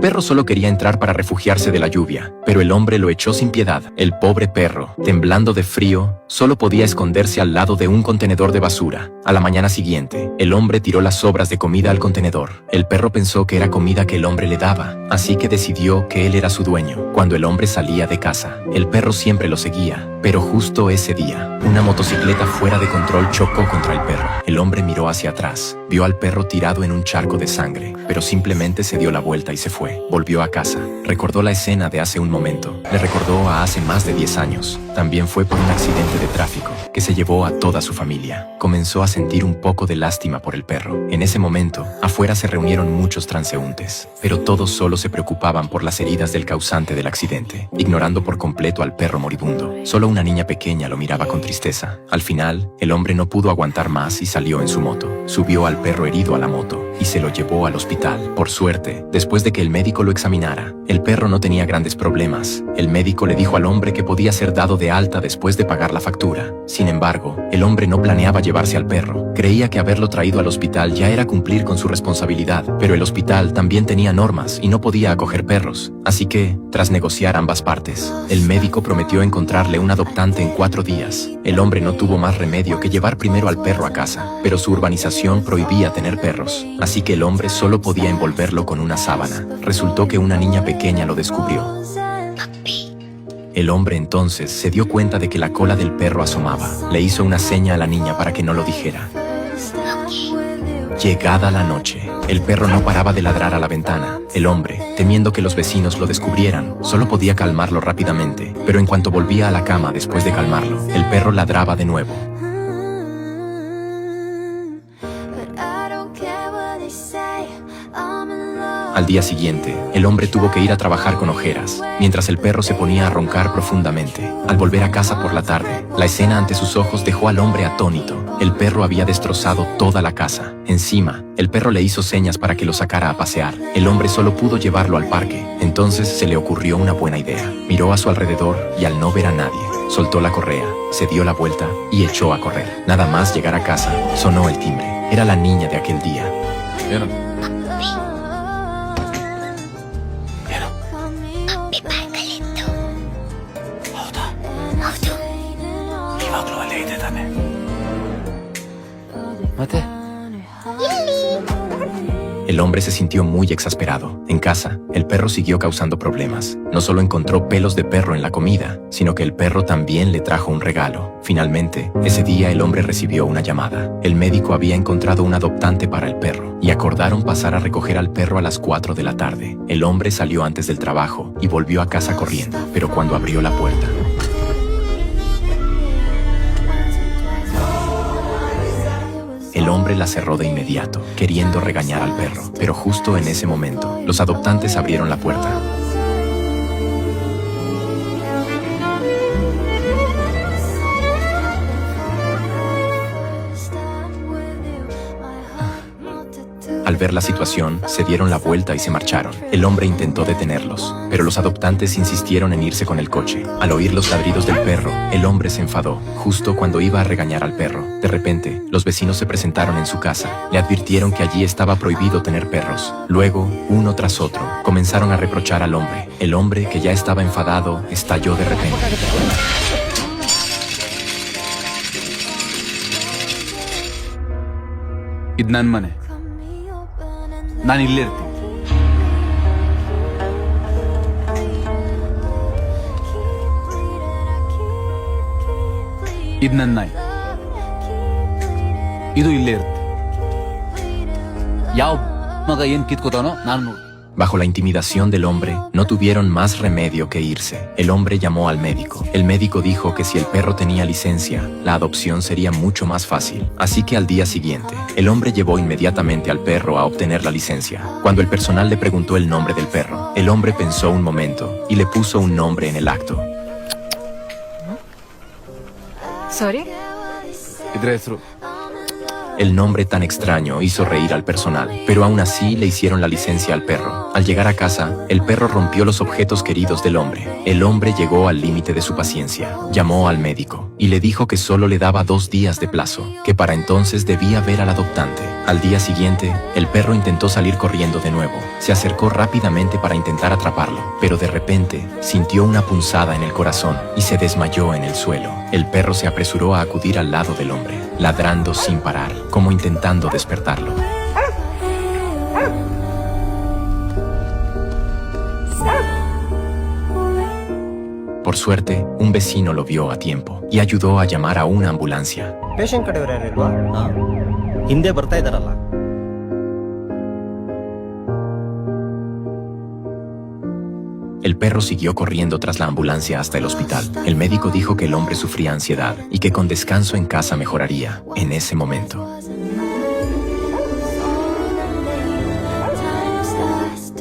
perro solo quería entrar para refugiarse de la lluvia, pero el hombre lo echó sin piedad. El pobre perro, temblando de frío, solo podía esconderse al lado de un contenedor de basura. A la mañana siguiente, el hombre tiró las sobras de comida al contenedor. El perro pensó que era comida que el hombre le daba, así que decidió que él era su dueño. Cuando el hombre salía de casa, el perro siempre lo seguía, pero justo ese día, una motocicleta fuera de control chocó contra el perro. El hombre miró hacia atrás, vio al perro tirado en un charco de sangre, pero simplemente se dio la vuelta y se fue. Volvió a casa, recordó la escena de hace un momento, le recordó a hace más de 10 años. También fue por un accidente de tráfico que se llevó a toda su familia. Comenzó a sentir un poco de lástima por el perro. En ese momento, afuera se reunieron muchos transeúntes, pero todos solo se preocupaban por las heridas del causante del accidente, ignorando por completo al perro moribundo. Solo una niña pequeña lo miraba con tristeza. Al final, el hombre no pudo aguantar más y salió en su moto. Subió al perro herido a la moto y se lo llevó al hospital. Por suerte, después de que el médico lo examinara, el perro no tenía grandes problemas. El médico le dijo al hombre que podía ser dado de alta después de pagar la factura. Sin embargo, el hombre no planeaba llevarse al perro. Creía que haberlo traído al hospital ya era cumplir con su responsabilidad, pero el hospital también tenía normas y no podía acoger perros. Así que, tras negociar ambas partes, el médico prometió encontrarle un adoptante en 4 días. El hombre no tuvo más remedio que llevar primero al perro a casa, pero su urbanización prohibía tener perros, así que el hombre solo podía envolverlo con una sábana. Resultó que una niña pequeña lo descubrió. El hombre entonces se dio cuenta de que la cola del perro asomaba. Le hizo una seña a la niña para que no lo dijera. Llegada la noche, el perro no paraba de ladrar a la ventana. El hombre, temiendo que los vecinos lo descubrieran, solo podía calmarlo rápidamente, pero en cuanto volvía a la cama después de calmarlo, el perro ladraba de nuevo. Al día siguiente, el hombre tuvo que ir a trabajar con ojeras, mientras el perro se ponía a roncar profundamente. Al volver a casa por la tarde, la escena ante sus ojos dejó al hombre atónito. El perro había destrozado toda la casa. Encima, el perro le hizo señas para que lo sacara a pasear. El hombre solo pudo llevarlo al parque. Entonces se le ocurrió una buena idea. Miró a su alrededor y al no ver a nadie, soltó la correa, se dio la vuelta y echó a correr. Nada más llegar a casa, sonó el timbre. Era la niña de aquel día. El hombre se sintió muy exasperado. En casa, el perro siguió causando problemas. No solo encontró pelos de perro en la comida, sino que el perro también le trajo un regalo. Finalmente, ese día el hombre recibió una llamada. El médico había encontrado un adoptante para el perro y acordaron pasar a recoger al perro a las 4 de la tarde. El hombre salió antes del trabajo y volvió a casa corriendo, pero cuando abrió la puerta, el hombre la cerró de inmediato, queriendo regañar al perro. Pero justo en ese momento, los adoptantes abrieron la puerta. Al ver la situación, se dieron la vuelta y se marcharon. El hombre intentó detenerlos, pero los adoptantes insistieron en irse con el coche. Al oír los ladridos del perro, el hombre se enfadó, justo cuando iba a regañar al perro. De repente, los vecinos se presentaron en su casa. Le advirtieron que allí estaba prohibido tener perros. Luego, uno tras otro, comenzaron a reprochar al hombre. El hombre, que ya estaba enfadado, estalló de repente. Idnan Mane. ನಾನು ಇಲ್ಲೇ ಇರ್ತೀನಿ. ಇದು ನನ್ನ ನಾಯಿ. ಇದು ಇಲ್ಲೇ ಇರುತ್ತೆ. ಯಾವ ಮಗ ಏನ್ ಕಿತ್ಕೋತಾನೋ ನಾನು ನೋಡಿ. Bajo la intimidación del hombre, no tuvieron más remedio que irse. El hombre llamó al médico. El médico dijo que si el perro tenía licencia, la adopción sería mucho más fácil. Así que al día siguiente, el hombre llevó inmediatamente al perro a obtener la licencia. Cuando el personal le preguntó el nombre del perro, el hombre pensó un momento y le puso un nombre en el acto. Sorry? ಇದ್ರ ಹೆಸರು El nombre tan extraño hizo reír al personal, pero aún así le hicieron la licencia al perro. Al llegar a casa, el perro rompió los objetos queridos del hombre. El hombre llegó al límite de su paciencia. Llamó al médico y le dijo que solo le daba 2 días de plazo, que para entonces debía ver al adoptante. Al día siguiente, el perro intentó salir corriendo de nuevo. Se acercó rápidamente para intentar atraparlo, pero de repente sintió una punzada en el corazón y se desmayó en el suelo. El perro se apresuró a acudir al lado del hombre, ladrando sin parar, como intentando despertarlo. Por suerte, un vecino lo vio a tiempo y ayudó a llamar a una ambulancia. Patient ಕಡೆ ಯಾರಿಲ್ವಾ ಹಿಂದೆ ಬರ್ತಾ ಇದ್ದಾರಲ್ಲ. El perro siguió corriendo tras la ambulancia hasta el hospital. El médico dijo que el hombre sufría ansiedad y que con descanso en casa mejoraría en ese momento.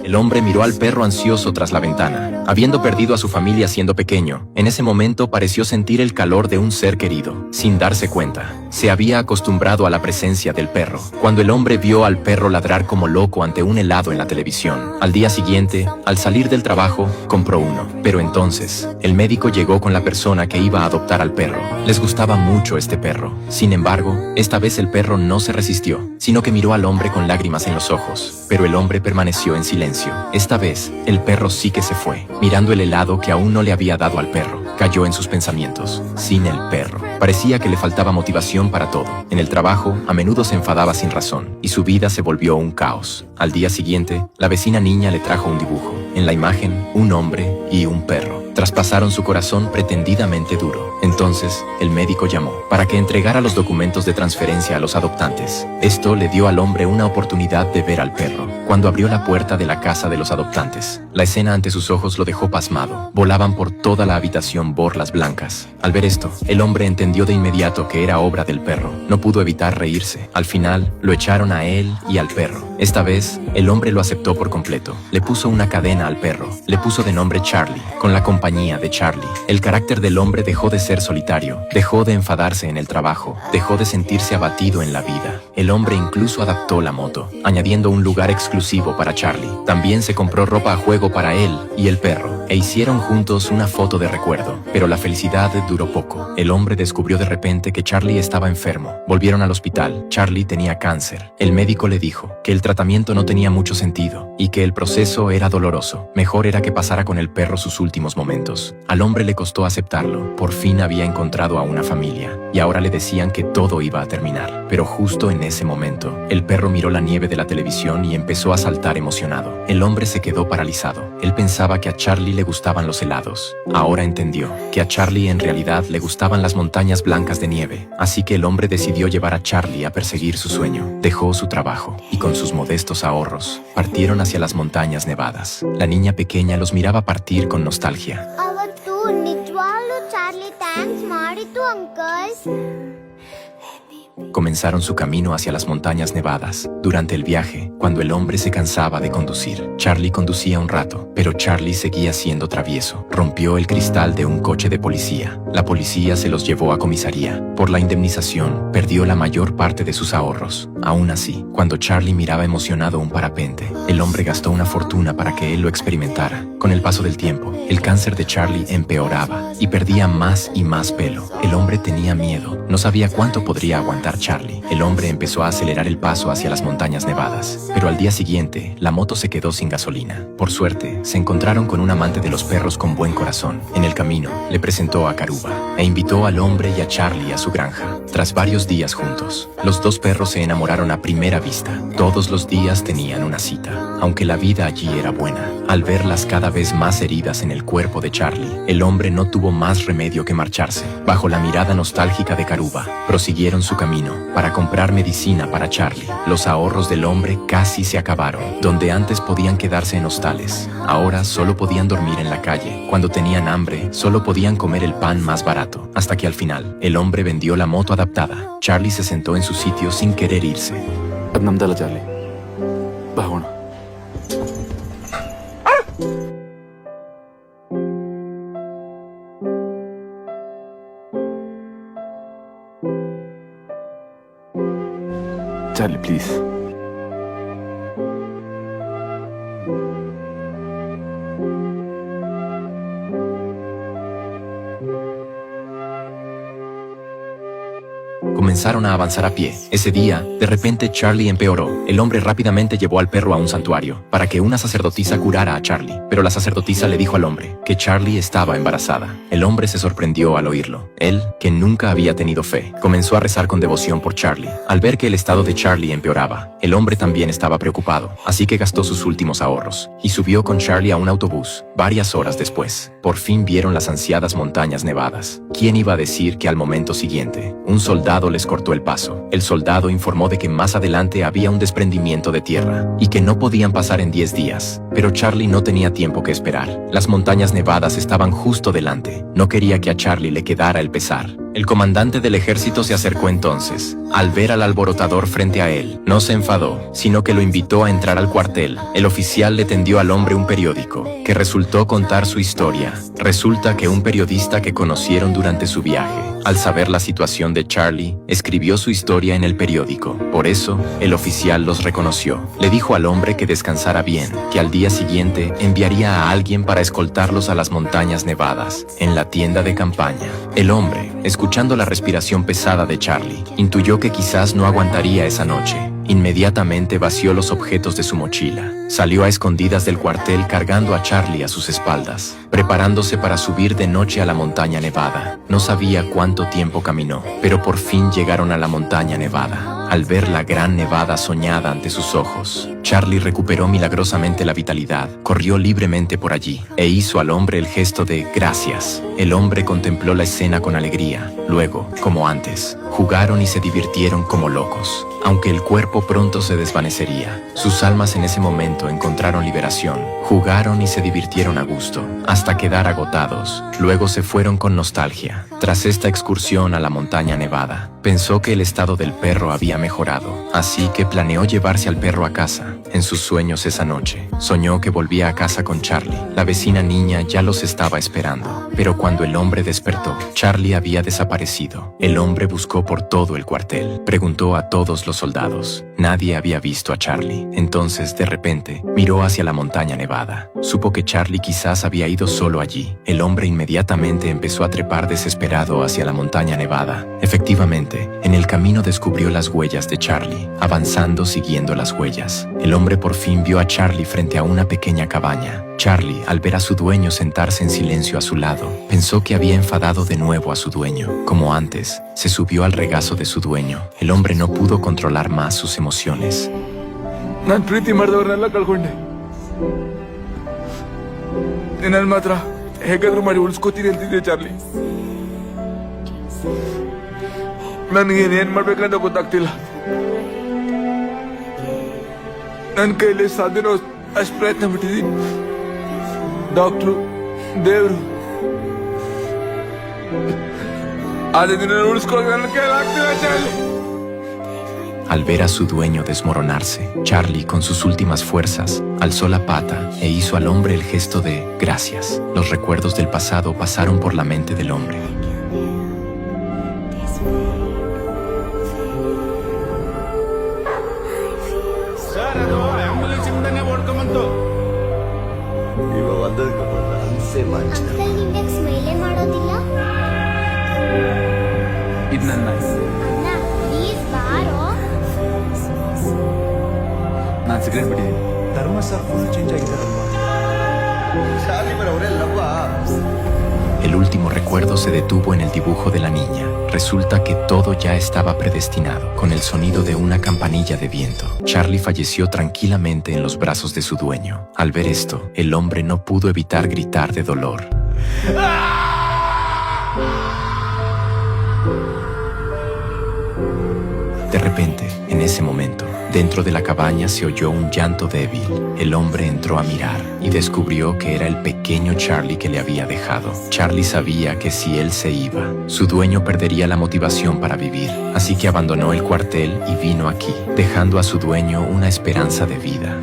El hombre miró al perro ansioso tras la ventana. Habiendo perdido a su familia siendo pequeño, en ese momento pareció sentir el calor de un ser querido. Sin darse cuenta, se había acostumbrado a la presencia del perro. Cuando el hombre vio al perro ladrar como loco ante un helado en la televisión, al día siguiente, al salir del trabajo, compró uno. Pero entonces, el médico llegó con la persona que iba a adoptar al perro. Les gustaba mucho este perro. Sin embargo, esta vez el perro no se resistió, sino que miró al hombre con lágrimas en los ojos. Pero el hombre permaneció en silencio. Esta vez, el perro sí que se fue. Mirando el helado que aún no le había dado al perro, cayó en sus pensamientos. Sin el perro. Parecía que le faltaba motivación para todo. En el trabajo, a menudo se enfadaba sin razón, y su vida se volvió un caos. Al día siguiente, la vecina niña le trajo un dibujo. En la imagen, un hombre y un perro traspasaron su corazón pretendidamente duro. Entonces, el médico llamó para que entregara los documentos de transferencia a los adoptantes. Esto le dio al hombre una oportunidad de ver al perro. Cuando abrió la puerta de la casa de los adoptantes, la escena ante sus ojos lo dejó pasmado. Volaban por toda la habitación borlas blancas. Al ver esto, el hombre entendió de inmediato que era obra del perro. No pudo evitar reírse. Al final, lo echaron a él y al perro. Esta vez, el hombre lo aceptó por completo. Le puso una cadena al perro. Le puso de nombre Charlie, con la compañía de Charlie. El carácter del hombre dejó de ser solitario, dejó de enfadarse en el trabajo, dejó de sentirse abatido en la vida. El hombre incluso adaptó la moto, añadiendo un lugar exclusivo para Charlie. También se compró ropa a juego para él y el perro, e hicieron juntos una foto de recuerdo. Pero la felicidad duró poco. El hombre descubrió de repente que Charlie estaba enfermo. Volvieron al hospital. Charlie tenía cáncer. El médico le dijo que el tratamiento no tenía mucho sentido y que el proceso era doloroso. Mejor era que pasara con el perro sus últimos momentos. Al hombre le costó aceptarlo. Por fin había encontrado a una familia y ahora le decían que todo iba a terminar. Pero justo en ese momento, el perro miró la nieve de la televisión y empezó a saltar emocionado. El hombre se quedó paralizado. Él pensaba que a Charlie le gustaban los helados. Ahora entendió que a Charlie en realidad le gustaban las montañas blancas de nieve. Así que el hombre decidió llevar a Charlie a perseguir su sueño. Dejó su trabajo y con sus modestos ahorros partieron hacia las montañas nevadas. La niña pequeña los miraba partir con nostalgia. ಅವತ್ತು ನಿಜವಾಗ್ಲೂ Charlie thanks ಮಾಡಿತು uncle. Comenzaron su camino hacia las montañas nevadas. Durante el viaje, cuando el hombre se cansaba de conducir, Charlie conducía un rato, pero Charlie seguía siendo travieso. Rompió el cristal de un coche de policía. La policía se los llevó a comisaría. Por la indemnización, perdió la mayor parte de sus ahorros. Aún así, cuando Charlie miraba emocionado un parapente, el hombre gastó una fortuna para que él lo experimentara. Con el paso del tiempo, el cáncer de Charlie empeoraba y perdía más y más pelo. El hombre tenía miedo. No sabía cuánto podría aguantar Charlie. El hombre empezó a acelerar el paso hacia las montañas nevadas. Pero al día siguiente, la moto se quedó sin gasolina. Por suerte, se encontraron con un amante de los perros con buen corazón. En el camino, le presentó a Karuba e invitó al hombre y a Charlie a su granja. Tras varios días juntos, los dos perros se enamoraron a primera vista. Todos los días tenían una cita, aunque la vida allí era buena. Al verlas cada vez más heridas en el cuerpo de Charlie, el hombre no tuvo más remedio que marcharse. Bajo la mirada nostálgica de Karuba, prosiguieron su camino para comprar medicina para Charlie. Los ahorros del hombre casi se acabaron. Donde antes podían quedarse en hostales, ahora solo podían dormir en la calle. Cuando tenían hambre, solo podían comer el pan más barato. Hasta que al final, el hombre vendió la moto adaptada. Charlie se sentó en su sitio sin querer irse. ಅದು ನಮ್ದಲ್ಲ ಚಾರ್ಲಿ, ಬಾ ಹೋಣ. Charlie, please. Comenzaron a avanzar a pie. Ese día, de repente Charlie empeoró. El hombre rápidamente llevó al perro a un santuario para que una sacerdotisa curara a Charlie. Pero la sacerdotisa le dijo al hombre que Charlie estaba embarazada. El hombre se sorprendió al oírlo. Él, que nunca había tenido fe, comenzó a rezar con devoción por Charlie. Al ver que el estado de Charlie empeoraba, el hombre también estaba preocupado, así que gastó sus últimos ahorros y subió con Charlie a un autobús. Varias horas después, por fin vieron las ansiadas montañas nevadas. ¿Quién iba a decir que al momento siguiente, un soldado les cortó el paso? El soldado informó de que más adelante había un desprendimiento de tierra y que no podían pasar en 10 días. Pero Charlie no tenía tiempo que esperar. Las montañas nevadas estaban justo delante. No quería que a Charlie le quedara el pesar. El comandante del ejército se acercó entonces. Al ver al alborotador frente a él, no se enfadó, sino que lo invitó a entrar al cuartel. El oficial le tendió al hombre un periódico, que resultó contar su historia. Resulta que un periodista que conocieron durante su viaje, al saber la situación de Charlie, escribió su historia en el periódico. Por eso, el oficial los reconoció. Le dijo al hombre que descansara bien, que al día siguiente enviaría a alguien para escoltarlos a las montañas nevadas, en la tienda de campaña. El hombre, escuchando la respiración pesada de Charlie, intuyó que quizás no aguantaría esa noche. Inmediatamente vació los objetos de su mochila. Salió a escondidas del cuartel cargando a Charlie a sus espaldas, preparándose para subir de noche a la montaña nevada. No sabía cuánto tiempo caminó, pero por fin llegaron a la montaña nevada. Al ver la gran nevada soñada ante sus ojos, Charlie recuperó milagrosamente la vitalidad, corrió libremente por allí e hizo al hombre el gesto de gracias. El hombre contempló la escena con alegría. Luego, como antes, jugaron y se divirtieron como locos. Aunque el cuerpo pronto se desvanecería, sus almas en ese momento encontraron liberación. Jugaron y se divirtieron a gusto, hasta quedar agotados. Luego se fueron con nostalgia. Tras esta excursión a la montaña nevada, pensó que el estado del perro había mejorado, así que planeó llevarse al perro a casa. En sus sueños esa noche, soñó que volvía a casa con Charlie. La vecina niña ya los estaba esperando, pero cuando el hombre despertó, Charlie había desaparecido. El hombre buscó por todo el cuartel, preguntó a todos los soldados. Nadie había visto a Charlie. Entonces, de repente, miró hacia la montaña nevada. Supo que Charlie quizás había ido solo allí. El hombre inmediatamente empezó a trepar desesperado hacia la montaña nevada. Efectivamente, en el camino descubrió las huellas de Charlie, avanzando siguiendo las huellas. El hombre por fin vio a Charlie frente a una pequeña cabaña. Charlie, al ver a su dueño sentarse en silencio a su lado, pensó que había enfadado de nuevo a su dueño. Como antes, se subió al regazo de su dueño. El hombre no pudo controlar más sus emociones. ನಾನು ಪ್ರೀತಿ ಮಾಡಿದವ್ರನ್ನೆಲ್ಲ ಕಳ್ಕೊಂಡೆ. ನಿನ್ನ ಮಾತ್ರ ಹೇಗಾದ್ರೂ ಮಾಡಿ ಉಳಿಸ್ಕೋತೀನಿ ಅಂತಿದ್ದೆ ಚಾರ್ಲಿ. ನನಗೇನೇನ್ ಮಾಡ್ಬೇಕಂತ ಗೊತ್ತಾಗ್ತಿಲ್ಲ. ನನ್ನ ಕೈಲಿ ಸಾಧ್ಯನೋ ಅಷ್ಟು ಪ್ರಯತ್ನ ಬಿಟ್ಟಿದ್ದೀನಿ. ಡಾಕ್ಟ್ರು, ದೇವ್ರು, ಆದ್ರೆ ನಿನ್ನ ಉಳಿಸ್ಕೊಳ್ಳೋಕೆ ನನ್ನ ಕೈಲಾಗ್ತಿಲ್ಲ Charlie. Al ver a su dueño desmoronarse, Charlie, con sus últimas fuerzas, alzó la pata e hizo al hombre el gesto de gracias. Los recuerdos del pasado pasaron por la mente del hombre. Uncle ನಿಂಗೆ ಸ್ಮೈಲೇ ಮಾಡೋದಿಲ್ಲ? ಇದು ನನ್ನ ಅಣ್ಣ ಪ್ಲೀಸ್ ಬಾರೋ. ನಾನು ಸಿಗರೇಟ್ ಬಿಟ್ಟಿದ್ದೀನಿ. ಧರ್ಮ ಸರ್ ಫುಲ್ ಚೇಂಜ್ ಆಗಿದ್ದಾರಲ್ವಾ? El último recuerdo se detuvo en el dibujo de la niña. Resulta que todo ya estaba predestinado, con el sonido de una campanilla de viento. Charlie falleció tranquilamente en los brazos de su dueño. Al ver esto, el hombre no pudo evitar gritar de dolor. De repente, en ese momento, dentro de la cabaña se oyó un llanto débil. El hombre entró a mirar y descubrió que era el pequeño Charlie que le había dejado. Charlie sabía que si él se iba, su dueño perdería la motivación para vivir. Así que abandonó el cuartel y vino aquí, dejando a su dueño una esperanza de vida.